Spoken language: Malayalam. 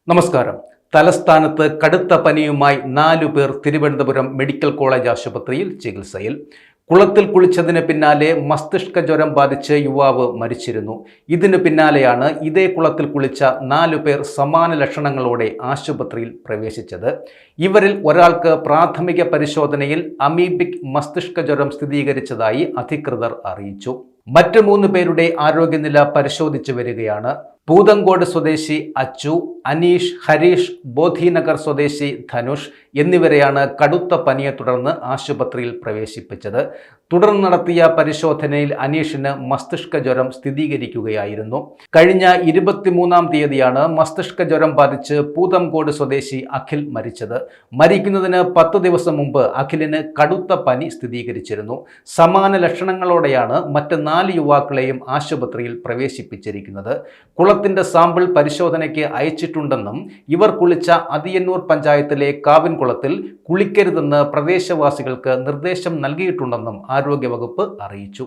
നമസ്കാരം. തലസ്ഥാനത്ത് കടുത്ത പനിയുമായി 4 പേർ തിരുവനന്തപുരം മെഡിക്കൽ കോളേജ് ആശുപത്രിയിൽ ചികിത്സയിൽ. കുളത്തിൽ കുളിച്ചതിന് പിന്നാലെ മസ്തിഷ്ക ജ്വരം ബാധിച്ച് യുവാവ് മരിച്ചിരുന്നു. ഇതിന് പിന്നാലെയാണ് ഇതേ കുളത്തിൽ കുളിച്ച 4 പേർ സമാന ലക്ഷണങ്ങളോടെ ആശുപത്രിയിൽ പ്രവേശിച്ചത്. ഇവരിൽ ഒരാൾക്ക് പ്രാഥമിക പരിശോധനയിൽ അമീബിക് മസ്തിഷ്ക ജ്വരം സ്ഥിരീകരിച്ചതായി അധികൃതർ അറിയിച്ചു. മറ്റ് 3 പേരുടെ ആരോഗ്യനില പരിശോധിച്ചു വരികയാണ്. പൂതങ്കോട് സ്വദേശി അച്ചു, അനീഷ്, ഹരീഷ്, ബോധിനഗർ സ്വദേശി ധനുഷ് എന്നിവരെയാണ് കടുത്ത പനിയെ തുടർന്ന് ആശുപത്രിയിൽ പ്രവേശിപ്പിച്ചത്. തുടർന്ന് നടത്തിയ പരിശോധനയിൽ അനീഷിന് മസ്തിഷ്ക ജ്വരം സ്ഥിരീകരിക്കുകയായിരുന്നു. കഴിഞ്ഞ 23-ാം തീയതിയാണ് മസ്തിഷ്ക ജ്വരം ബാധിച്ച് പൂതങ്കോട് സ്വദേശി അഖിൽ മരിച്ചത്. മരിക്കുന്നതിന് 10 ദിവസം മുമ്പ് അഖിലിന് കടുത്ത പനി സ്ഥിരീകരിച്ചിരുന്നു. സമാന ലക്ഷണങ്ങളോടെയാണ് മറ്റ് 4 യുവാക്കളെയും ആശുപത്രിയിൽ പ്രവേശിപ്പിച്ചിരിക്കുന്നത്. കുളത്തിന്റെ സാമ്പിൾ പരിശോധനയ്ക്ക് അയച്ചിട്ടുണ്ടെന്നും ഇവർ കുളിച്ച അതിയന്നൂർ പഞ്ചായത്തിലെ കാവിൻകുളത്തിൽ കുളിക്കരുതെന്ന് പ്രദേശവാസികൾക്ക് നിർദ്ദേശം നൽകിയിട്ടുണ്ടെന്നും ആരോഗ്യവകുപ്പ് അറിയിച്ചു.